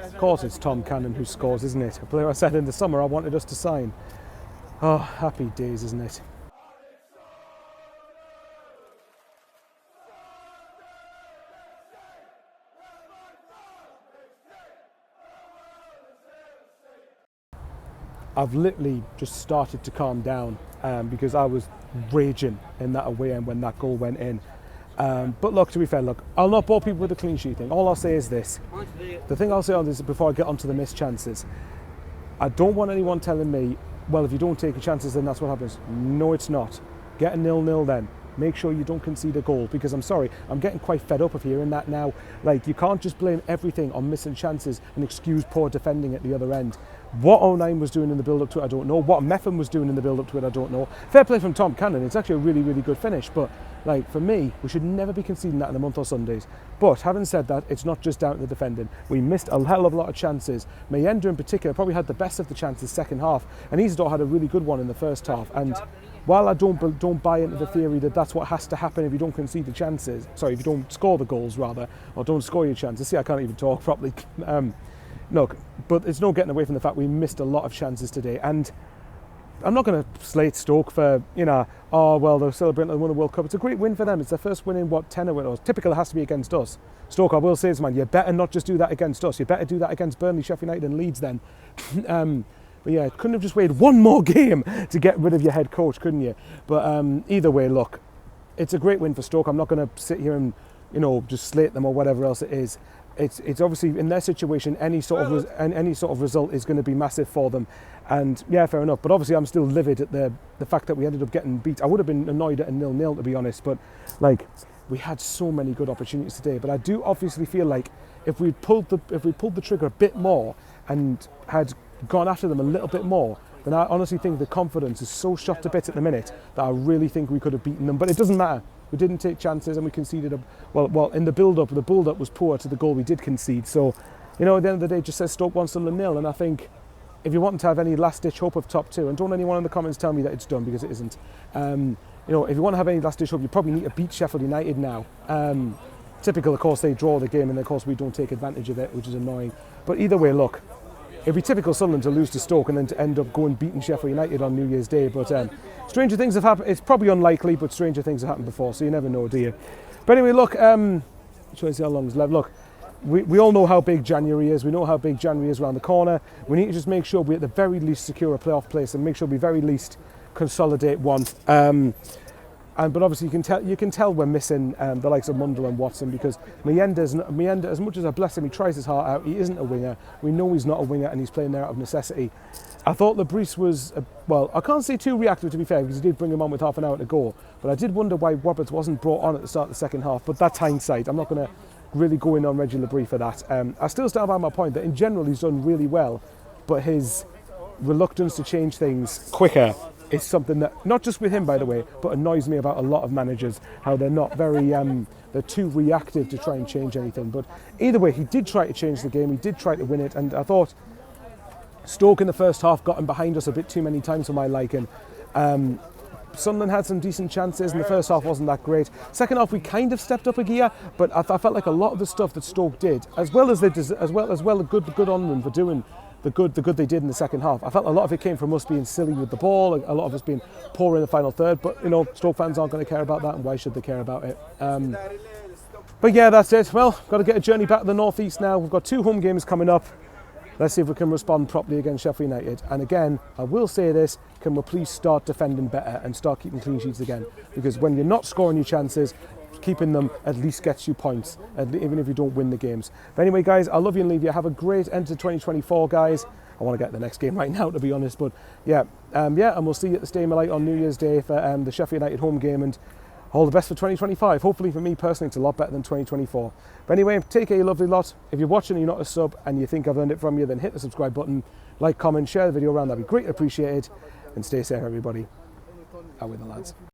Of course it's Tom Cannon who scores, isn't it? A player I said in the summer I wanted us to sign. Oh, happy days, isn't it? I've literally just started to calm down because I was raging in that away end when that goal went in. But look, to be fair, look, I'll not bore people with the clean sheet thing. All I'll say is this. The thing I'll say on this before I get onto the missed chances, I don't want anyone telling me, well, if you don't take your chances, then that's what happens. No, it's not. Get a 0-0 then. Make sure you don't concede a goal, because I'm sorry, I'm getting quite fed up of hearing that now. Like, you can't just blame everything on missing chances and excuse poor defending at the other end. What 09 was doing in the build-up to it, I don't know. What Meffin was doing in the build-up to it, I don't know. Fair play from Tom Cannon. It's actually a really, really good finish. But, like, for me, we should never be conceding that in a month or Sundays. But, having said that, it's not just down to the defending. We missed a hell of a lot of chances. Mayenda, in particular, probably had the best of the chances second half. And Isidore had a really good one in the first half. And while I don't buy into the theory that that's what has to happen if you don't concede the chances, sorry, if you don't score the goals, rather, or don't score your chances. See, I can't even talk properly. Look, but it's no getting away from the fact we missed a lot of chances today. And I'm not going to slate Stoke for, you know, oh, well, they're celebrating they won the World Cup. It's a great win for them. It's their first win in, 10 or what? Typical, it has to be against us. Stoke, I will say this, man, you better not just do that against us. You better do that against Burnley, Sheff United and Leeds then. But yeah, couldn't have just waited one more game to get rid of your head coach, couldn't you? But either way, look, it's a great win for Stoke. I'm not going to sit here and, you know, just slate them or whatever else it is. It's obviously in their situation, any sort of result is going to be massive for them, and yeah, fair enough. But obviously, I'm still livid at the fact that we ended up getting beat. I would have been annoyed at a 0-0 to be honest, but like, we had so many good opportunities today. But I do obviously feel like if we pulled the trigger a bit more and had gone after them a little bit more, then I honestly think the confidence is so shot to bits at the minute that I really think we could have beaten them. But it doesn't matter. We didn't take chances and we conceded. Well, in the build-up was poor to the goal we did concede. So, you know, at the end of the day, it just says Stoke 1 0. And I think if you want to have any last-ditch hope of top two, and don't anyone in the comments tell me that it's done, because it isn't. You know, if you want to have any last-ditch hope, you probably need to beat Sheffield United now. Typical, of course, they draw the game, and of course we don't take advantage of it, which is annoying. But either way, look, it'd be typical Sunderland to lose to Stoke and then to end up going beating Sheffield United on New Year's Day. But stranger things have happened. It's probably unlikely, but stranger things have happened before, so you never know, do you? But anyway, look, trying to see how long is left. Look, we all know how big January is. We know how big January is around the corner. We need to just make sure we at the very least secure a playoff place and make sure we very least consolidate one. But obviously you can tell we're missing the likes of Mundell and Watson, because Mayenda, as much as I bless him, he tries his heart out. He isn't a winger. We know he's not a winger, and he's playing there out of necessity. I thought Lebris was, well, I can't say too reactive to be fair, because he did bring him on with half an hour to go. But I did wonder why Roberts wasn't brought on at the start of the second half. But that's hindsight. I'm not going to really go in on Reggie Lebris for that. I still stand by my point that in general he's done really well, but his reluctance to change things quicker is something that, not just with him by the way, but annoys me about a lot of managers, how they're not very, they're too reactive to try and change anything. But either way, he did try to change the game, he did try to win it, and I thought Stoke in the first half got him behind us a bit too many times for my liking. Sunderland had some decent chances, and the first half wasn't that great. Second half we kind of stepped up a gear, but I felt like a lot of the stuff that Stoke did, as well good on them for doing the good they did in the second half. I felt a lot of it came from us being silly with the ball, a lot of us being poor in the final third, but you know, Stoke fans aren't going to care about that, and why should they care about it? But yeah, that's it. Well, got to get a journey back to the northeast now. We've got 2 home games coming up. Let's see if we can respond properly against Sheffield United. And again, I will say this, can we please start defending better and start keeping clean sheets again? Because when you're not scoring your chances, keeping them at least gets you points, even if you don't win the games. But anyway, guys, I love you and leave you. Have a great end to 2024, guys. I want to get the next game right now, to be honest. But yeah, and we'll see you at the Stadium of Light on New Year's Day for the Sheffield United home game. And all the best for 2025. Hopefully for me personally, it's a lot better than 2024. But anyway, take care, you lovely lot. If you're watching and you're not a sub and you think I've earned it from you, then hit the subscribe button, like, comment, share the video around. That'd be greatly appreciated. And stay safe, everybody. Out with the lads.